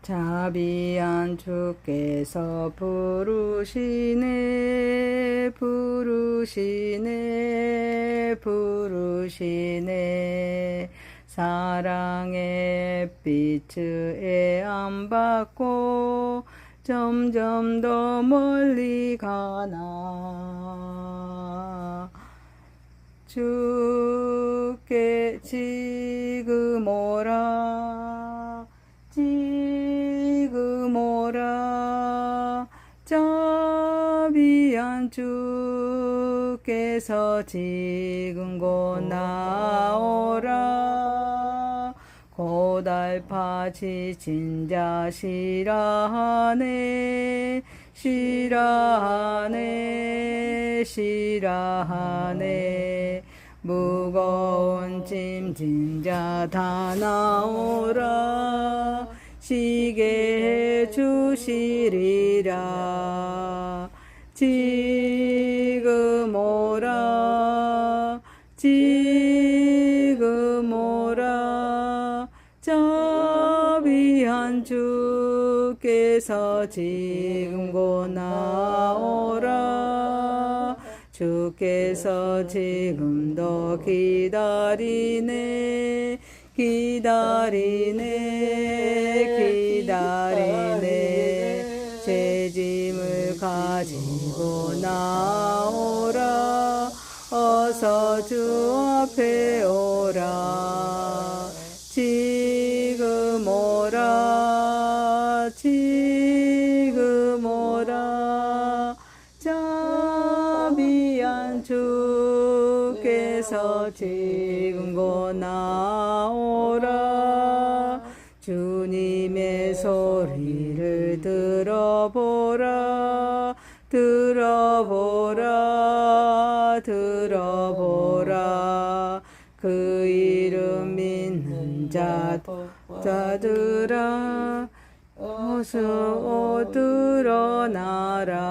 자비한 주께서 부르시네 부르시네 부르시네 사랑의 빛에 안 받고 점점 더 멀리 가나 주께 지금 오라 지금 오라 자비한 주께서 지금 곧 나오라 고달파 지친 자 시라하네 시라하네 시라하네 무거운 짐진 자 다 나오라 쉬게 해주시리라 지금 오라 지금 오라 자비한 주께서 지금 곧 나오라 주께서 지금도 기다리네 기다리네 기다리네 제 짐을 가지고 나오라 어서 주 앞에 오라 지금 오라 지금 오라 자비한 주께서 지금 곧 나오라 주님의 소리를 들어보라 들어보라 들어보라 그 이름 믿는 자들아 어서 드러나라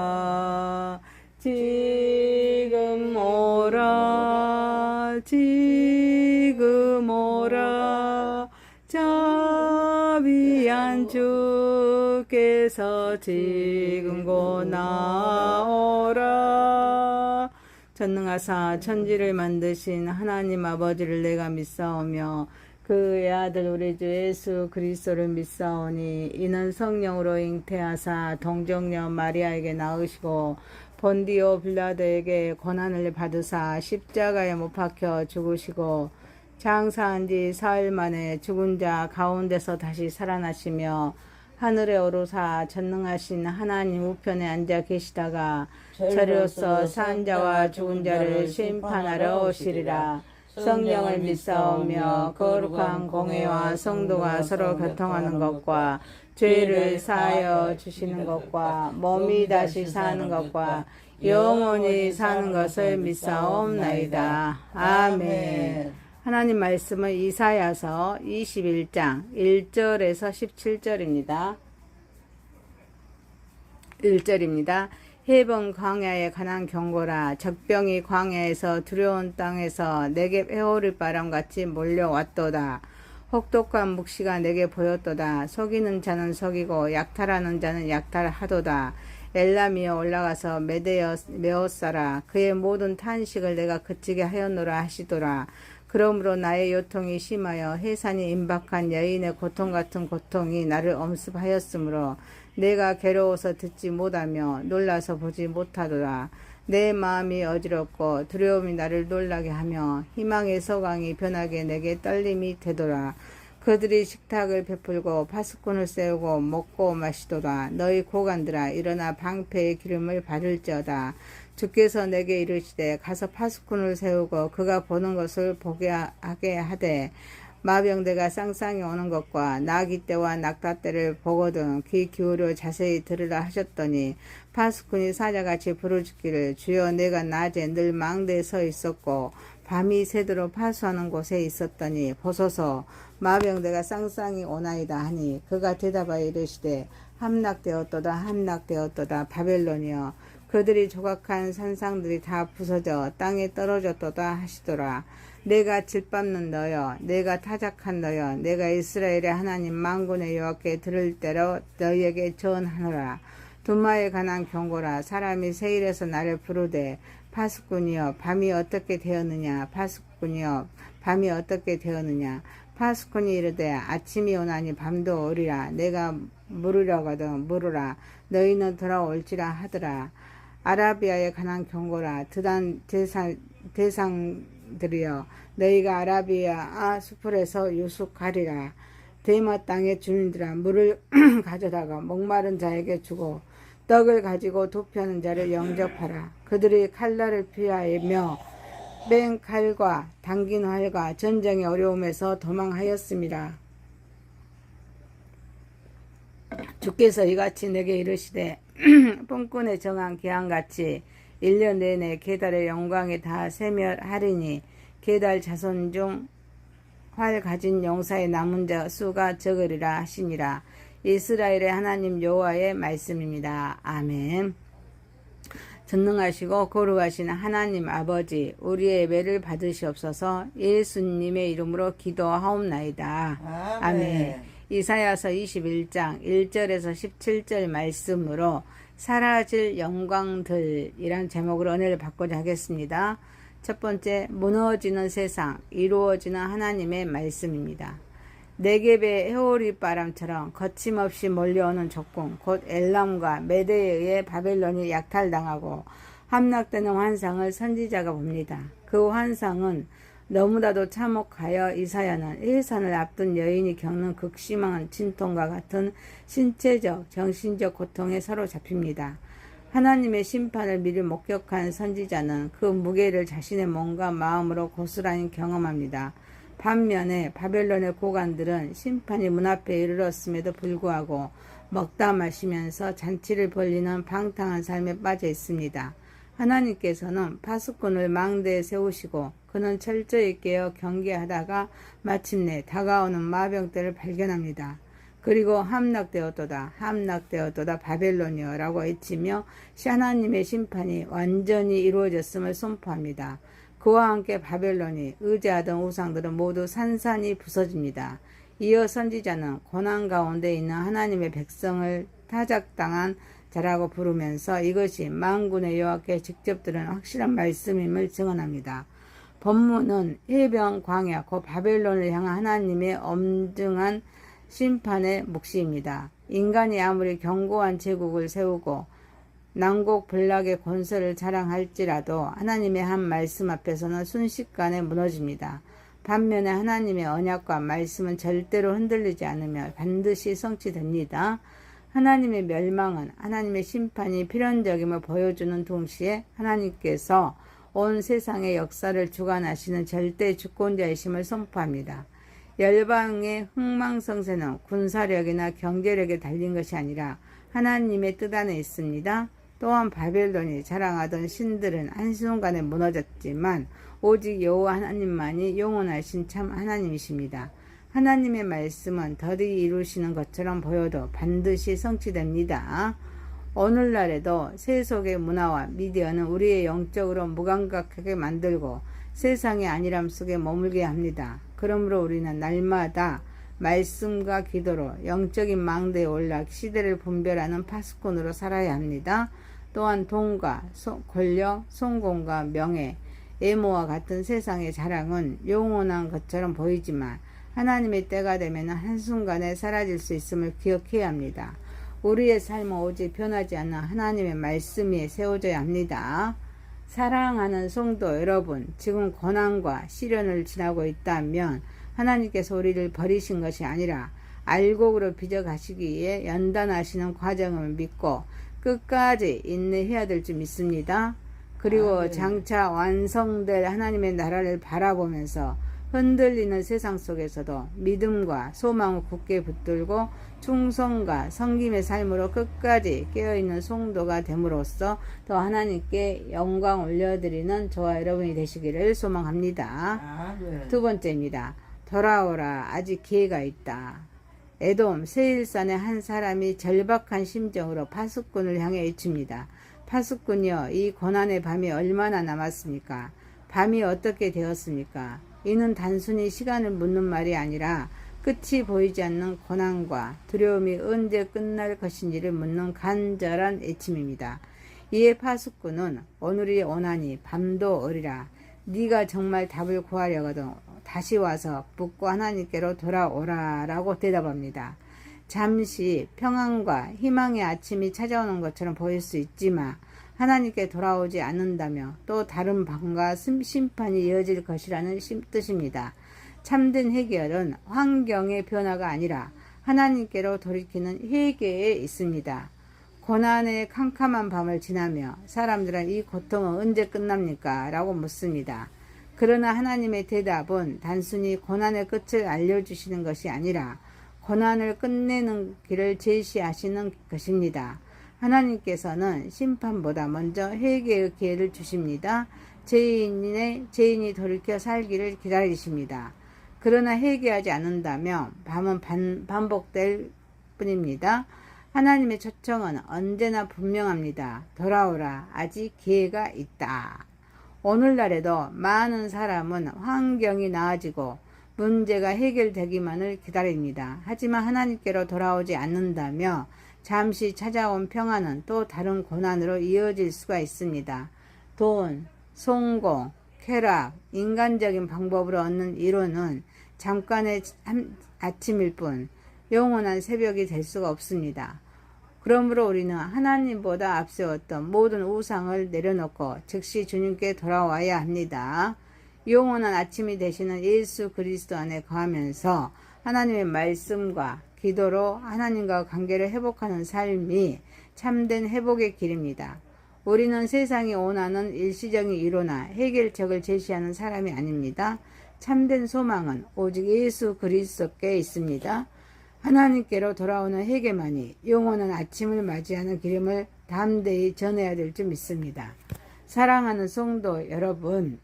지금 오라 지금 오라 자비한 주께서 지금 곧 나오라 전능하사 천지를 만드신 하나님 아버지를 내가 믿사오며 그의 아들 우리 주 예수 그리스도를 믿사오니 이는 성령으로 잉태하사 동정녀 마리아에게 낳으시고 본디오 빌라도에게 고난을 받으사 십자가에 못 박혀 죽으시고 장사한 지 사흘 만에 죽은 자 가운데서 다시 살아나시며 하늘에 오르사 전능하신 하나님 우편에 앉아 계시다가 저리로서 산 자와 죽은 자를 심판하러 오시리라. 성령을 믿사오며 거룩한 공회와 성도가 서로 교통하는 것과 죄를 사하여 주시는 것과 몸이 다시 사는 것과 영원히 사는 것을 믿사옵나이다. 아멘. 하나님 말씀은 이사야서 21장 1절에서 17절입니다. 1절입니다. 해번 광야에 관한 경고라. 적병이 광야에서 두려운 땅에서 내게 회오를 바람같이 몰려왔도다. 혹독한 묵시가 내게 보였도다. 속이는 자는 속이고 약탈하는 자는 약탈하도다. 엘람이여 올라가서 메었사라. 그의 모든 탄식을 내가 그치게 하였노라 하시도라. 그러므로 나의 요통이 심하여 해산이 임박한 여인의 고통 같은 고통이 나를 엄습하였으므로 내가 괴로워서 듣지 못하며 놀라서 보지 못하더라. 내 마음이 어지럽고 두려움이 나를 놀라게 하며 희망의 소강이 변하게 내게 떨림이 되더라. 그들이 식탁을 베풀고 파수꾼을 세우고 먹고 마시도다. 너희 고관들아 일어나 방패의 기름을 바를지어다. 주께서 내게 이르시되 가서 파수꾼을 세우고 그가 보는 것을 보게 하게 하되 마병대가 쌍쌍이 오는 것과 나기 때와 낙타 때를 보거든 귀 기울여 자세히 들으라 하셨더니 파수꾼이 사자같이 부르짖기를 주여 내가 낮에 늘 망대에 서 있었고 밤이 새도록 파수하는 곳에 있었더니 보소서 마병대가 쌍쌍이 오나이다 하니 그가 대답하여 이르시되 함락되었도다 함락되었도다 바벨론이여 그들이 조각한 산상들이 다 부서져 땅에 떨어졌도다 하시더라. 내가 질밟는 너여, 내가 타작한 너여, 내가 이스라엘의 하나님 만군의 여호와께 들을 대로 너희에게 전하노라. 두마에 관한 경고라. 사람이 세일에서 나를 부르되 파수꾼이여 밤이 어떻게 되었느냐. 파수꾼이여 밤이 어떻게 되었느냐. 파수꾼이 이르되 아침이 오나니 밤도 오리라. 내가 물으려거든 물으라. 너희는 돌아올지라 하더라. 아라비아에 관한 경고라. 드단 대상들이여 너희가 아라비아 수풀에서 유숙하리라. 대마 땅의 주민들아 물을 가져다가 목마른 자에게 주고 떡을 가지고 도피하는 자를 영접하라. 그들이 칼날을 피하며 뺀 칼과 당긴 활과 전쟁의 어려움에서 도망하였습니다. 주께서 이같이 내게 이르시되 뽕꾼에 정한 기한같이 1년 내내 게달의 영광에 다 세멸하리니 게달 자손 중 활 가진 용사의 남은 자 수가 적으리라 하시니라. 이스라엘의 하나님 여호와의 말씀입니다. 아멘. 전능하시고 거룩하신 하나님 아버지, 우리의 예배를 받으시옵소서. 예수님의 이름으로 기도하옵나이다. 아멘. 이사야서 21장 1절에서 17절 말씀으로 사라질 영광들이란 제목으로 은혜를 받고자 하겠습니다. 첫 번째, 무너지는 세상, 이루어지는 하나님의 말씀입니다. 네겝의 해오리 바람처럼 거침없이 몰려오는 적군, 곧 엘람과 메대에 의해 바벨론이 약탈당하고 함락되는 환상을 선지자가 봅니다. 그 환상은 너무나도 참혹하여 이사야는 일산을 앞둔 여인이 겪는 극심한 진통과 같은 신체적, 정신적 고통에 사로잡힙니다. 하나님의 심판을 미리 목격한 선지자는 그 무게를 자신의 몸과 마음으로 고스란히 경험합니다. 반면에 바벨론의 고관들은 심판이 문 앞에 이르렀음에도 불구하고 먹다 마시면서 잔치를 벌리는 방탕한 삶에 빠져 있습니다. 하나님께서는 파수꾼을 망대에 세우시고 그는 철저히 깨어 경계하다가 마침내 다가오는 마병들을 발견합니다. 그리고 함락되었도다 바벨론이여 라고 외치며 하나님의 심판이 완전히 이루어졌음을 선포합니다. 그와 함께 바벨론이 의지하던 우상들은 모두 산산이 부서집니다. 이어 선지자는 고난 가운데 있는 하나님의 백성을 타작당한 자라고 부르면서 이것이 만군의 여호와께 직접 들은 확실한 말씀임을 증언합니다. 본문은 해변 광야 곧 바벨론을 향한 하나님의 엄중한 심판의 묵시입니다. 인간이 아무리 견고한 제국을 세우고 난곡불락의 권세를 자랑할지라도 하나님의 한 말씀 앞에서는 순식간에 무너집니다. 반면에 하나님의 언약과 말씀은 절대로 흔들리지 않으며 반드시 성취됩니다. 하나님의 멸망은 하나님의 심판이 필연적임을 보여주는 동시에 하나님께서 온 세상의 역사를 주관하시는 절대 주권자이심을 선포합니다. 열방의 흥망성쇠는 군사력이나 경제력에 달린 것이 아니라 하나님의 뜻 안에 있습니다. 또한 바벨론이 자랑하던 신들은 한순간에 무너졌지만 오직 여호와 하나님만이 영원하신 참 하나님이십니다. 하나님의 말씀은 더디 이루시는 것처럼 보여도 반드시 성취됩니다. 오늘날에도 세속의 문화와 미디어는 우리의 영적으로 무감각하게 만들고 세상의 안일함 속에 머물게 합니다. 그러므로 우리는 날마다 말씀과 기도로 영적인 망대에 올라 시대를 분별하는 파수꾼으로 살아야 합니다. 또한 돈과 권력, 성공과 명예, 애모와 같은 세상의 자랑은 영원한 것처럼 보이지만 하나님의 때가 되면 한순간에 사라질 수 있음을 기억해야 합니다. 우리의 삶은 오직 변하지 않는 하나님의 말씀 위에 세워져야 합니다. 사랑하는 성도 여러분, 지금 고난과 시련을 지나고 있다면 하나님께서 우리를 버리신 것이 아니라 알곡으로 빚어가시기 위해 연단하시는 과정을 믿고 끝까지 인내해야 될 줄 믿습니다. 그리고 장차 완성될 하나님의 나라를 바라보면서 흔들리는 세상 속에서도 믿음과 소망을 굳게 붙들고 충성과 섬김의 삶으로 끝까지 깨어있는 성도가 됨으로써 더 하나님께 영광 올려드리는 저와 여러분이 되시기를 소망합니다. 두 번째입니다. 돌아오라, 아직 기회가 있다. 에돔 세일산의 한 사람이 절박한 심정으로 파수꾼을 향해 외칩니다. 파수꾼이여, 이 고난의 밤이 얼마나 남았습니까? 밤이 어떻게 되었습니까? 이는 단순히 시간을 묻는 말이 아니라 끝이 보이지 않는 고난과 두려움이 언제 끝날 것인지를 묻는 간절한 애침입니다. 이에 파수꾼은 오늘이 오나니 밤도 어리라. 네가 정말 답을 구하려거든 다시 와서 묻고 하나님께로 돌아오라 라고 대답합니다. 잠시 평안과 희망의 아침이 찾아오는 것처럼 보일 수 있지만 하나님께 돌아오지 않는다며 또 다른 밤과 심판이 이어질 것이라는 뜻입니다. 참된 해결은 환경의 변화가 아니라 하나님께로 돌이키는 회개에 있습니다. 고난의 캄캄한 밤을 지나며 사람들은 이 고통은 언제 끝납니까? 라고 묻습니다. 그러나 하나님의 대답은 단순히 고난의 끝을 알려주시는 것이 아니라 고난을 끝내는 길을 제시하시는 것입니다. 하나님께서는 심판보다 먼저 회개의 기회를 주십니다. 죄인이 돌이켜 살기를 기다리십니다. 그러나 회개하지 않는다면 밤은 반복될 뿐입니다. 하나님의 초청은 언제나 분명합니다. 돌아오라. 아직 기회가 있다. 오늘날에도 많은 사람은 환경이 나아지고 문제가 해결되기만을 기다립니다. 하지만 하나님께로 돌아오지 않는다며 잠시 찾아온 평안은 또 다른 고난으로 이어질 수가 있습니다. 돈, 성공, 쾌락, 인간적인 방법으로 얻는 이론은 잠깐의 아침일 뿐 영원한 새벽이 될 수가 없습니다. 그러므로 우리는 하나님보다 앞세웠던 모든 우상을 내려놓고 즉시 주님께 돌아와야 합니다. 영원한 아침이 되시는 예수 그리스도 안에 거하면서 하나님의 말씀과 기도로 하나님과 관계를 회복하는 삶이 참된 회복의 길입니다. 우리는 세상이 원하는 일시적인 이론이나 해결책을 제시하는 사람이 아닙니다. 참된 소망은 오직 예수 그리스도께 있습니다. 하나님께로 돌아오는 회개만이 영원한 아침을 맞이하는 길임을 담대히 전해야 될 줄 믿습니다. 사랑하는 성도 여러분,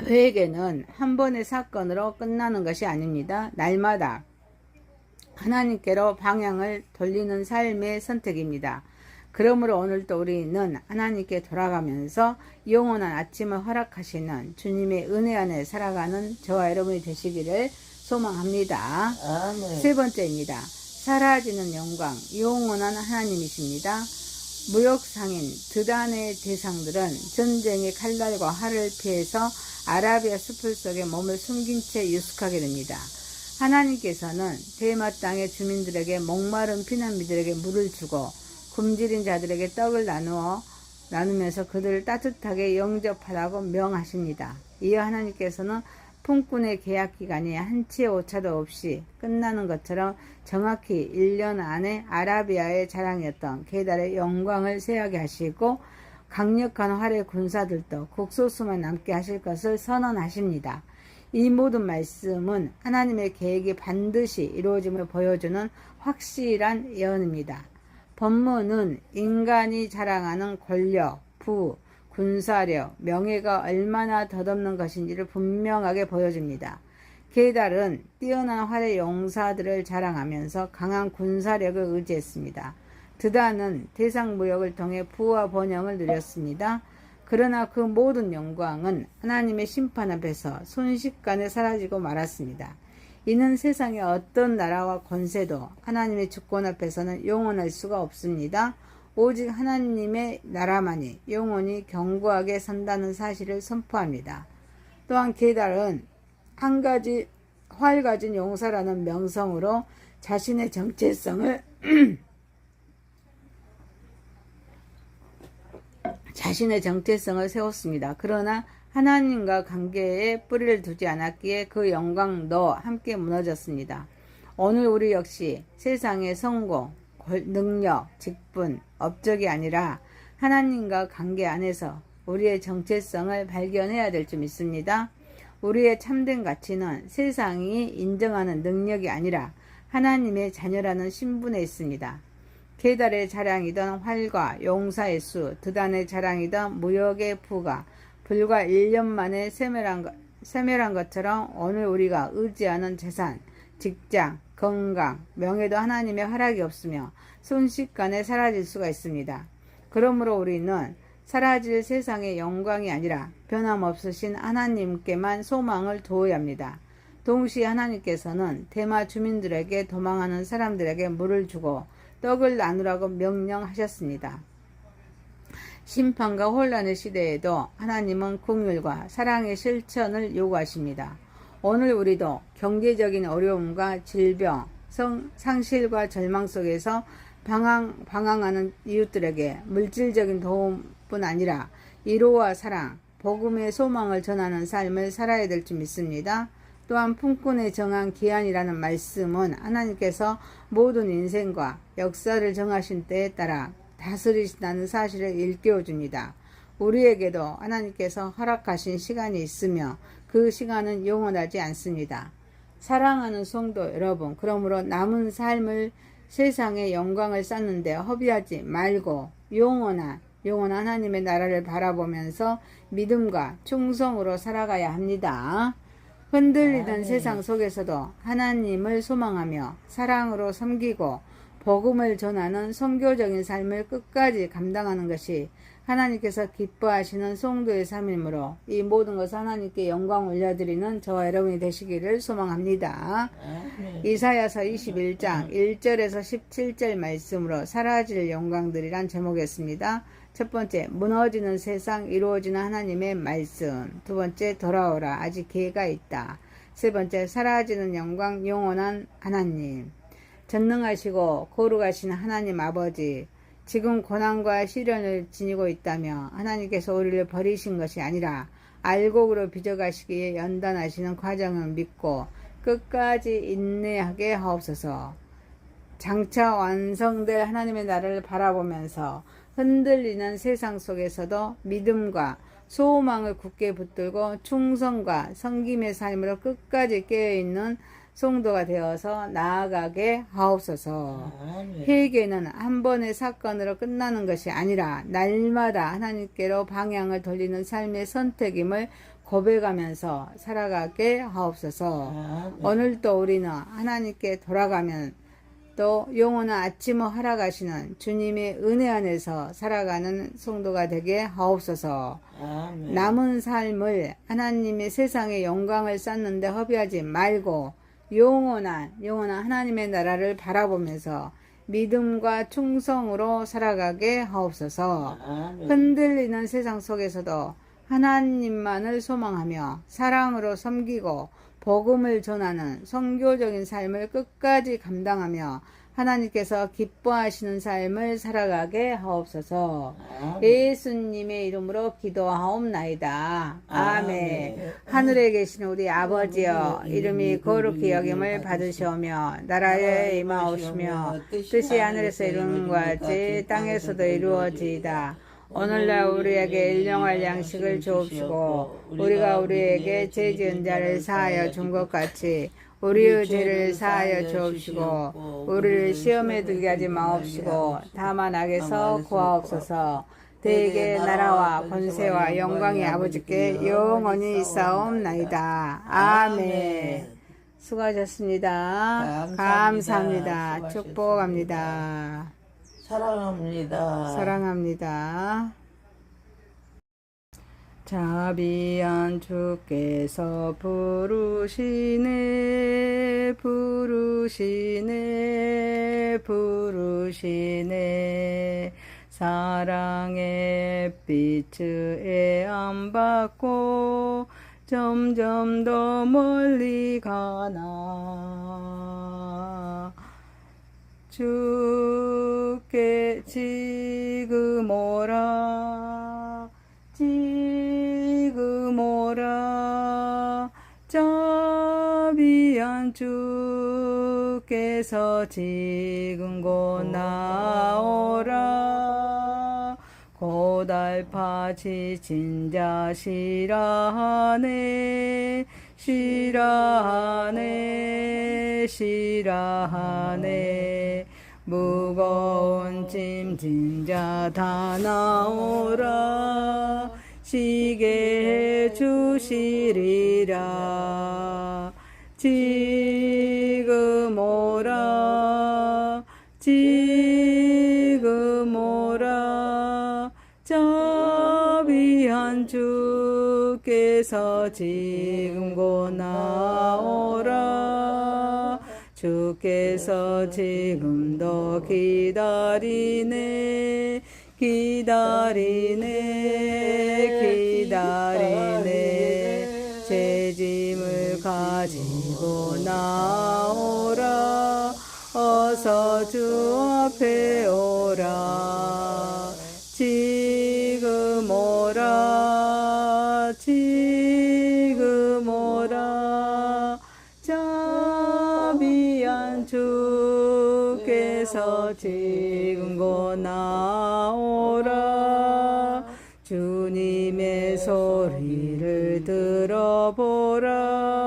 회개는 한 번의 사건으로 끝나는 것이 아닙니다. 날마다 하나님께로 방향을 돌리는 삶의 선택입니다. 그러므로 오늘도 우리는 하나님께 돌아가면서 영원한 아침을 허락하시는 주님의 은혜 안에 살아가는 저와 여러분이 되시기를 소망합니다. 아멘. 세 번째입니다. 사라지는 영광, 영원한 하나님이십니다. 무역상인 드단의 대상들은 전쟁의 칼날과 활을 피해서 아라비아 숲을 속에 몸을 숨긴 채 유숙하게 됩니다. 하나님께서는 대마 땅의 주민들에게 목마른 피난민들에게 물을 주고 굶주린 자들에게 떡을 나누면서 그들을 따뜻하게 영접하라고 명하십니다. 이어 하나님께서는 품꾼의 계약기간이 한치의 오차도 없이 끝나는 것처럼 정확히 1년 안에 아라비아의 자랑이었던 게달의 영광을 세하게 하시고 강력한 활의 군사들도 국소수만 남게 하실 것을 선언하십니다. 이 모든 말씀은 하나님의 계획이 반드시 이루어짐을 보여주는 확실한 예언입니다. 본문은 인간이 자랑하는 권력, 부, 군사력, 명예가 얼마나 덧없는 것인지를 분명하게 보여줍니다. 게달은 뛰어난 활의 용사들을 자랑하면서 강한 군사력을 의지했습니다. 드단은 대상 무역을 통해 부와 번영을 누렸습니다. 그러나 그 모든 영광은 하나님의 심판 앞에서 순식간에 사라지고 말았습니다. 이는 세상의 어떤 나라와 권세도 하나님의 주권 앞에서는 영원할 수가 없습니다. 오직 하나님의 나라만이 영원히 견고하게 선다는 사실을 선포합니다. 또한 게달은 한 가지 활 가진 용사라는 명성으로 자신의 정체성을 세웠습니다. 그러나 하나님과 관계에 뿌리를 두지 않았기에 그 영광도 함께 무너졌습니다. 오늘 우리 역시 세상의 성공, 능력, 직분, 업적이 아니라 하나님과 관계 안에서 우리의 정체성을 발견해야 될 줄 믿습니다. 우리의 참된 가치는 세상이 인정하는 능력이 아니라 하나님의 자녀라는 신분에 있습니다. 게달의 자랑이던 활과 용사의 수, 드단의 자랑이던 무역의 부가 불과 1년 만에 세멸한 것처럼 오늘 우리가 의지하는 재산, 직장, 건강, 명예도 하나님의 허락이 없으며 순식간에 사라질 수가 있습니다. 그러므로 우리는 사라질 세상의 영광이 아니라 변함없으신 하나님께만 소망을 두어야 합니다. 동시에 하나님께서는 대마 주민들에게 도망하는 사람들에게 물을 주고 떡을 나누라고 명령하셨습니다. 심판과 혼란의 시대에도 하나님은 긍휼과 사랑의 실천을 요구하십니다. 오늘 우리도 경제적인 어려움과 질병, 상실과 절망 속에서 방황하는 이웃들에게 물질적인 도움뿐 아니라 위로와 사랑, 복음의 소망을 전하는 삶을 살아야 될 줄 믿습니다. 또한 품꾼에 정한 기한이라는 말씀은 하나님께서 모든 인생과 역사를 정하신 때에 따라 다스리신다는 사실을 일깨워줍니다. 우리에게도 하나님께서 허락하신 시간이 있으며 그 시간은 영원하지 않습니다. 사랑하는 성도 여러분, 그러므로 남은 삶을 세상의 영광을 쌓는데 허비하지 말고 영원한 하나님의 나라를 바라보면서 믿음과 충성으로 살아가야 합니다. 흔들리는 세상 속에서도 하나님을 소망하며 사랑으로 섬기고 복음을 전하는 선교적인 삶을 끝까지 감당하는 것이 하나님께서 기뻐하시는 성도의 삶이므로 이 모든 것을 하나님께 영광 올려드리는 저와 여러분이 되시기를 소망합니다. 이사야서 21장 1절에서 17절 말씀으로 사라질 영광들이란 제목이었습니다. 첫 번째, 무너지는 세상 이루어지는 하나님의 말씀. 두 번째, 돌아오라 아직 기회가 있다. 세 번째, 사라지는 영광 영원한 하나님. 전능하시고 거룩하신 하나님 아버지, 지금 고난과 시련을 지니고 있다며 하나님께서 우리를 버리신 것이 아니라 알곡으로 빚어가시기에 연단하시는 과정을 믿고 끝까지 인내하게 하옵소서. 장차 완성될 하나님의 나라를 바라보면서 흔들리는 세상 속에서도 믿음과 소망을 굳게 붙들고 충성과 섬김의 삶으로 끝까지 깨어있는 성도가 되어서 나아가게 하옵소서. 회개는 한 번의 사건으로 끝나는 것이 아니라 날마다 하나님께로 방향을 돌리는 삶의 선택임을 고백하면서 살아가게 하옵소서. 오늘도 우리는 하나님께 돌아가면 또 영원한 아침을 허락하시는 주님의 은혜 안에서 살아가는 성도가 되게 하옵소서. 남은 삶을 하나님의 세상의 영광을 쌓는데 허비하지 말고 영원한 하나님의 나라를 바라보면서 믿음과 충성으로 살아가게 하옵소서. 흔들리는 세상 속에서도 하나님만을 소망하며 사랑으로 섬기고 복음을 전하는 선교적인 삶을 끝까지 감당하며 하나님께서 기뻐하시는 삶을 살아가게 하옵소서. 예수님의 이름으로 기도하옵나이다. 아멘. 하늘에 계신 우리 아버지여, 이름이 거룩히 여김을 받으시오며 나라에 임하옵시며 뜻이 하늘에서 이루는 것 같이 땅에서도 이루어지이다. 오늘날 우리에게 일용할 양식을 주옵시고 우리가 우리에게 죄 지은 자를 사하여 준 것 같이 우리의 죄를 사하여 주옵시고 우리를 시험에 들게 하지 마옵시고 다만 악에서 구하옵소서. 대개 나라와 권세와 영광이 아버지께 영원히 있사옵나이다. 아멘. 수고하셨습니다. 감사합니다. 축복합니다. 사랑합니다. 자비한 주께서 부르시네 사랑의 빛에 안 받고 점점 더 멀리 가나 주께 지금 오라 자비한 주께서 지금 곧 나오라 고달파 지친 자 시라하네 무거운 짐진 자 다 나오라 쉬게 해 주시리라 지금 오라 지금 오라 자비한 주께서 지금 곧 나오라 주께서 지금도 기다리네 제 짐을 가지고 나오라 어서 주 앞에 오라 지금 오라 자비한 주께서 지금 곧 나오라 주님의 소리를 들어보라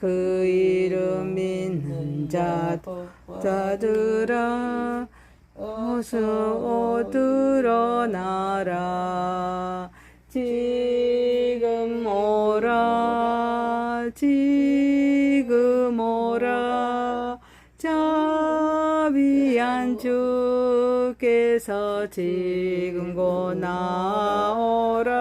그 이름 믿는 자들아 어서 드러나라 지금 오라 자비한 주께서 지금 곧 나오라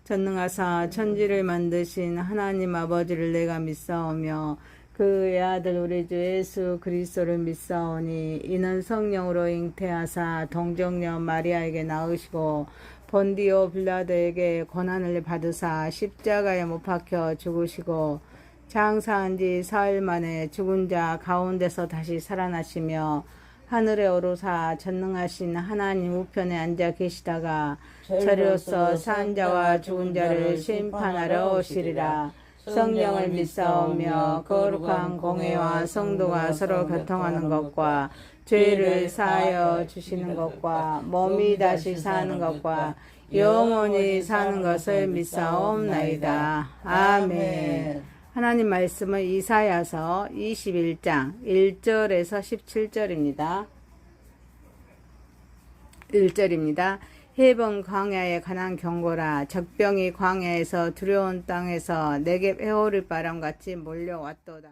전능하사 천지를 만드신 하나님 아버지를 내가 믿사오며 그의 아들 우리 주 예수 그리스도를 믿사오니 이는 성령으로 잉태하사 동정녀 마리아에게 낳으시고 본디오 빌라도에게 고난을 받으사 십자가에 못 박혀 죽으시고 장사한 지 사흘 만에 죽은 자 가운데서 다시 살아나시며 하늘에 오르사 전능하신 하나님 우편에 앉아 계시다가 저리로서 산 자와 죽은 자를 심판하러 오시리라. 성령을 믿사오며 거룩한 공회와 성도가 서로 교통하는 것과 죄를 사하여 주시는 것과 몸이 다시 사는 것과 영원히 사는 것을 믿사옵나이다. 아멘. 하나님 말씀은 이사야서 21장 1절에서 17절입니다. 1절입니다. 해번 광야에 관한 경고라. 적병이 광야에서 두려운 땅에서 네겝 해오를 바람같이 몰려왔도다.